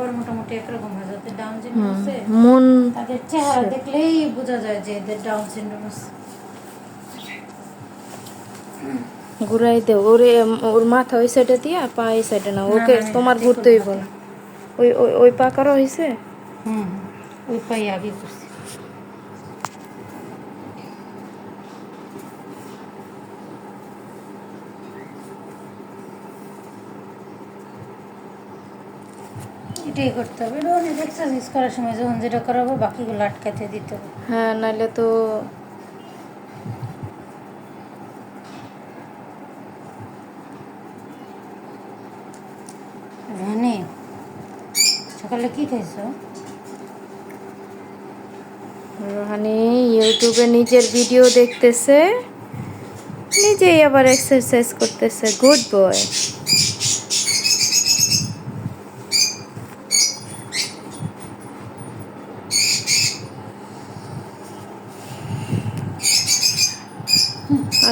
সবার মোটামুটি একরকম হয়, যাদের ডাউন সিনড্রোম আছে মন তাদের চেহারা দেখলেই বোঝা যায় যে এদের ডাউন সিনড্রোম আছে। ঘুরাই দে ওরে, ওর মাথা ওই সাইডে দিয়া পা এই সাইডে না, ওকে আমি তোমার হাতে ঘুরতে করবো, হইব হাতে। না। ওই ওই ওই পা করা হয়েছে। ওই পাই আগে করছি। এটাই করতে হবে, এটা অনেক এক্সারসাইজ করার সময় যখন যেটা করাবো বাকিগুলো আটকাতে দিতে হবে। হ্যাঁ, নাহলে তো রানি, সকালে কি খাইছো? রোহানি ইউটিউবে নিজের ভিডিও দেখতেছে, নিজেই আবার এক্সারসাইজ করতেছে। Good boy.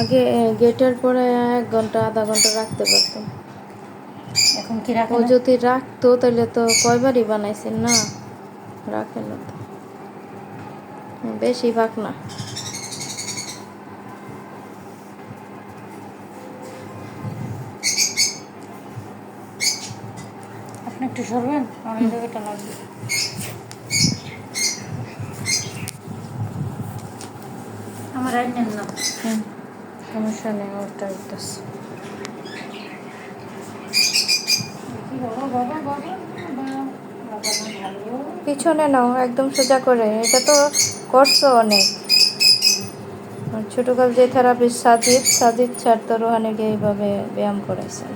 আগে গেটের পরে 1 ঘন্টা আধা ঘন্টা রাখতে পারতাম। এখন কি রাখো ও না? যদি রাখতো তাহলে তো কয়বারই বানাইছেন না, রাখে না তো, বেশি ভাগ না। আপনি একটু সরবেন, আমার এই জায়গাটা লাগবে। আমার আর নেন না। সমস্যা নেই, ওটা হইতেছে। বাবা বাবা বাবা বাবা বাবা না ভালো। পিছনে নাও একদম সোজা করে, এটা তো করছো অনেক। আর ছোটকাল যে থেরাপিস্ট সাজিদ সাজিদ স্যার তো রোহানিকে এইভাবে ব্যায়াম করাইছেন।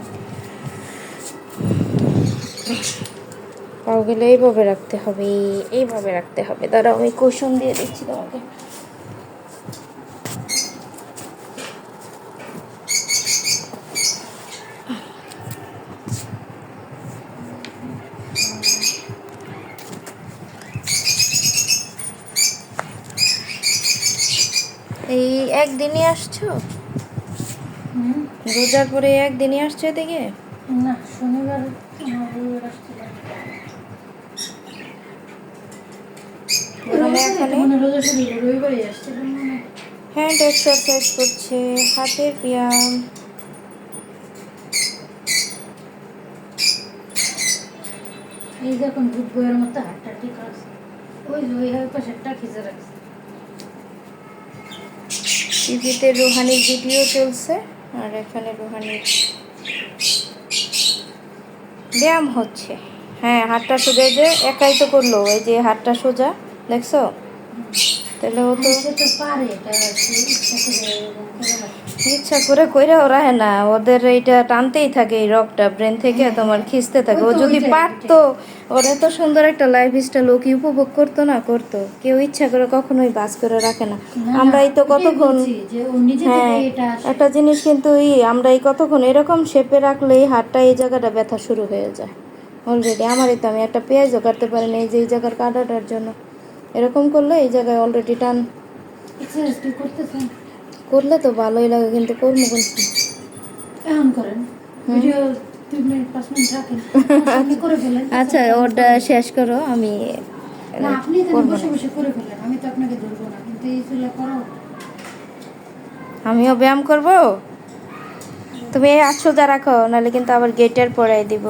পাও গেলে এইভাবে রাখতে হবে, এইভাবে রাখতে হবে। দাঁড়াও আমি কুশন দিয়ে দিচ্ছি তোমাকে। এই একদিনই আসছো? রোজার পরে একদিনই আসছো এদিকে? না, শনিবার রবিবার আসছিল। মানে রোজা শুরু রবিবারই আসছিল মানে। হ্যান্ড এক্সারসাইজ করছে, হাতের ব্যায়াম। এই যে এখন ভূত বইয়ের মতো হাতটা ঠিক আছে, ওই যে ওই পাশেরটা খিচে রাখছে। টিভিতে রুহানির ভিডিও চলছে আর এখানে রুহানির ব্যায়াম হচ্ছে। হ্যাঁ, হাতটা সোজা, যে একাই তো করলো, এই যে হাতটা সোজা দেখছো, তাহলে ও তো সে তো পারে, এটা সে ইচ্ছা করে এরকম করে রাখে। ইচ্ছা করে কইরা ওরা, হ্যাঁ না, ওদের এইটা টানতেই থাকে, এই রকটা ব্রেন থেকে হ্যাঁ, তোমার হ্যাঁ। খিঁচতে থাকে। ও ওই তো যদি ওইটাই, পারতো, ওর এত সুন্দর একটা লাইফ স্টাইল ও কি উপভোগ করতো না? করতো। কেউ ইচ্ছা করে কখনোই বাস করে রাখে না। না, না, আমরাই তো এটাই কতক্ষণ, বলছি যে ও নিজে থেকে হ্যাঁ, এটা আসে। একটা জিনিস কিন্তু আমরা এই কতক্ষণ এরকম শেপে রাখলেই হাতটা এই জায়গাটা ব্যথা শুরু হয়ে যায় অলরেডি। আমারই তো, আমি একটা পেঁয়াজও কাটতে পারি না এই যে এই জায়গার কাটাটার জন্য। এরকম করলে এই জায়গায় অলরেডি টান। এক্সারসাইজ কি করতেছেন? করলে তো ভালোই লাগে, কিন্তু করবো কিন্তু। এখন করেন, ভিডিও 2 মিনিট 5 মিনিট রাখেন, আপনি করে ফেলেন। আচ্ছা, ওটা শেষ করো, আমি না, আপনি এখানে করবো বসে না। বসে করে ফেলেন, আমি তো আপনাকে ধরবো না, কিন্তু এই চুলা করো। আমিও ব্যায়াম করব। তুমি এই সোজা রাখো, নাহলে কিন্তু আবার গেটের পরাই দিব।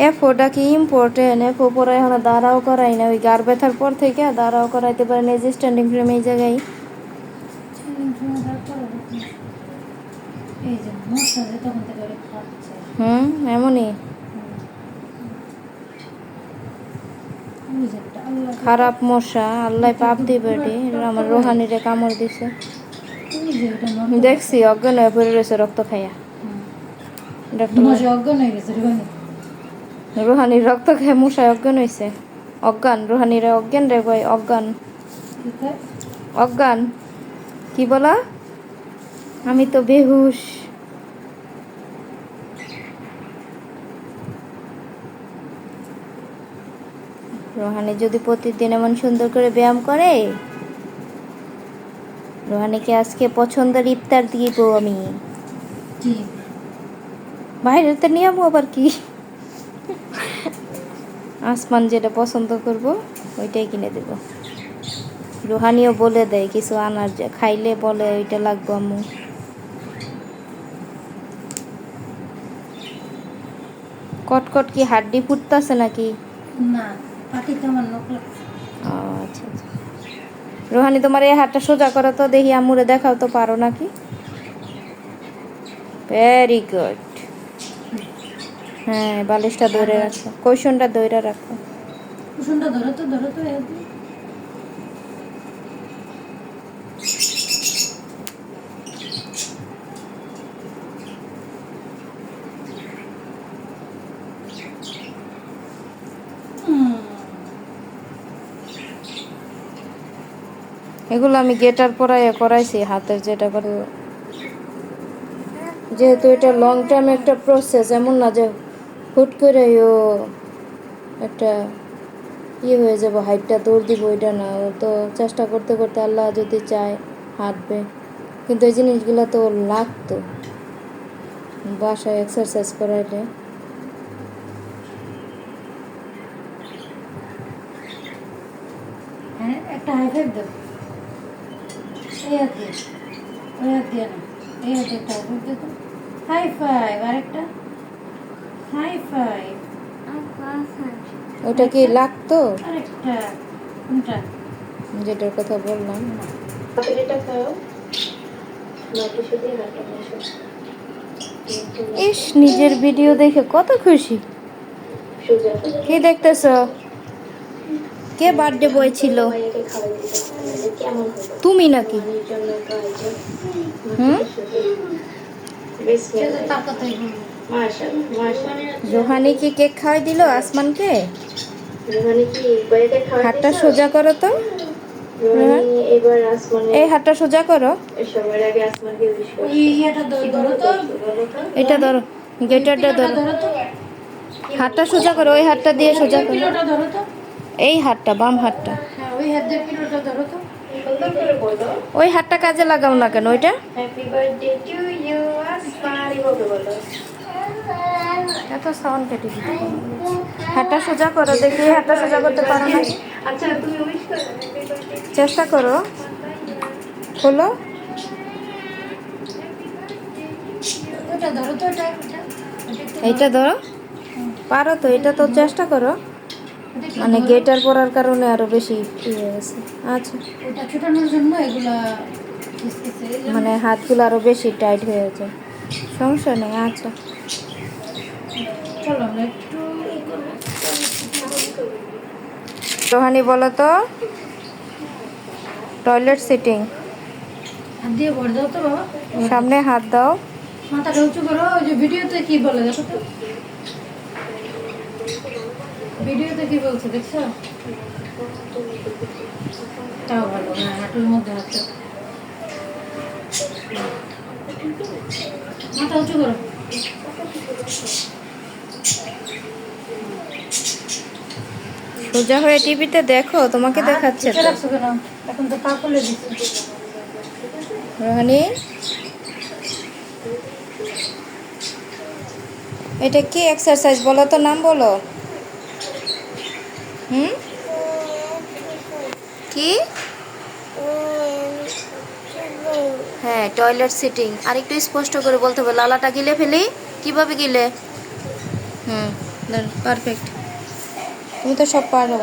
এফোটা কি ইম্পর্টেন্ট? এফো পরে এখন দাঁড়াও করাই না, ওই গার ব্যথার পর থেকে দাঁড়াও করাইতে পারেন এই যে স্ট্যান্ডিং ফ্রেম এই জায়গায়। এই যে মশা যে তখন থেকে ওরা খাচ্ছে। এমনই ওই যে একটা আল্লাহ খারাপ মশা, আল্লাহ পাপ দিবে রে। আমার রোহানিরে কামড় দিছে, ওই যে এটা দেখছি, অজ্ঞান হয়ে পড়ে রয়েছে রক্ত খাইয়া। ডক্টর মশা অজ্ঞান হয়ে গেছে রে। রোহানির রক্ত খেয়ে মশায় অজ্ঞান হয়েছে। অজ্ঞান, রোহানিরে অজ্ঞান রে ভাই, অজ্ঞান। অজ্ঞান কি বলা? আমি তো বেহুশ। রোহানি যদি প্রতিদিন এমন সুন্দর করে ব্যায়াম করে, রোহানিকে আজকে পছন্দের ইফতার দিব আমি। কি বাইরেতে নিয়ে যাবো আবার কি, আসমান যেটা পছন্দ করব ওইটাই কিনে দেব। রুহানিও বলে দেয় কিছু আনার, যে খাইলে বলে ওইটা লাগবো আম্মু। কটকট কি হাড্ডি ফুটতেছে নাকি? না, পাটিতে আমার নখ লাগছে। ও আচ্ছা আচ্ছা। রুহানি তোমার এই হাতটা সোজা করো তো দেখি, আম্মুরে দেখাও তো পারো নাকি। Very good. হ্যাঁ, বালিশটা ধরে রাখো, কৈশনটা ধরে রাখো। কুসুমটা ধরো তো, ধরো তো এরকম। এগুলো আমি গেটার পরাইয়া করাইছি হাতের, যেটা করে, যেহেতু এটা লং টাইম একটা প্রসেস, এমন না যে হুট করে ও একটা হয়ে যাবো, হাইটটা দৌড় দিব, ওইটা না। ও তো চেষ্টা করতে করতে আল্লাহ যদি চায় হাঁটবে, কিন্তু এই জিনিসগুলো তো ওর লাগতো বাসায় এক্সারসাইজ করাইলে। হ্যাঁ, একটা হাই ফাইভ দাও। এই হাত দিয়ে, ওই হাত দিয়ে না, এই হাতে একটা হাই ফাইভ দাও। হাই ফাইভ, আরেকটা হাই ফাইভ। ওটা কি লাগতো আরেকটা কোনটা? যেটার কথা বললাম? ইস, নিজের ভিডিও দেখে কত খুশি। কি দেখতেছ? কে বার্থডে বয় ছিল? তুমি নাকি? হুম, সে তো তার কথাই বলবো। রোহানি কি কেক খাওয়াই দিল আসমানকে? হাতটা সোজা করো তো। রোহান, এই হাতটা সোজা করো। ওই ইয়েটা ধরো তো, এটা ধরো, গেটারটা ধরো। ধরো তো, হাতটা সোজা করো, ওই হাতটা দিয়ে সোজা করো। পিলোটা ধরো তো। এই হাতটা, বাম হাতটা। হ্যাঁ, ওই হাত দিয়ে পিলোটা ধরো তো। ওই হাতটা কাজে লাগাও না কেন ওইটা? এত সাউন্ড কেটে দিতে। হাতটা সোজা করো দেখি, হাতটা সোজা করতে পারো না? চেষ্টা করো, খোলো। ওটা ধরো তো, ওটা এইটা ধরো, পারো তো? এটা তো চেষ্টা করো। মানে গেটার পরার কারণে আরো বেশি হয়ে গেছে। আচ্ছা, ওটা ছোটানোর জন্য এগুলা কিসকিসে, এই জন্য। মানে হাতগুলো আরো বেশি টাইট হয়ে যায়। সমস্যা নেই, আচ্ছা। চলো আমরা একটু ই করবো। রোহানি বলো তো, টয়লেট সিটিং। হাত দিয়ে ভর দাও তো বাবা। সামনে হাত দাও। মাথাটা উঁচু করো। ওই যে ভিডিওতে কি বলে দেখো তো, ভিডিওতে কি বলছে দেখছো? তাও ভালো, হ্যাঁ, হাঁটুর মধ্যে হাত দাও। মাথা উঁচু করো। সোজা হয়ে টিভিতে দেখো, তোমাকে দেখাচ্ছে হাত তো। রাখছো কেন? এখন তো পা খুলে দিচ্ছি। রোহানি, এটা কি এক্সারসাইজ বলো তো, নাম বলো। হুম, কি? হ্যাঁ, টয়লেট সিটিং। আর একটু স্পষ্ট করে বলতে হবে। লালাটা গিলে ফেলি, কিভাবে গিলে? হুম, পারফেক্ট। তুমি তো সব পারো।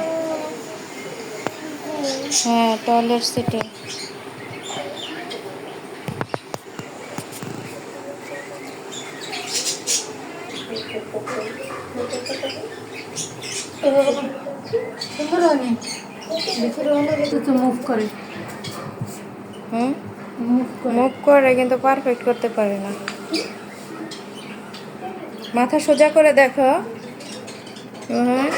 হ্যাঁ, টয়লেট সিটিং। সুন্দর হয়নি? দেখি রোহনে তো মুভ করে, হুম, মুভ করে। মুভ করে কিন্তু পারফেক্ট করতে পারে না। মাথা সোজা করে দেখো। হ্যাঁ,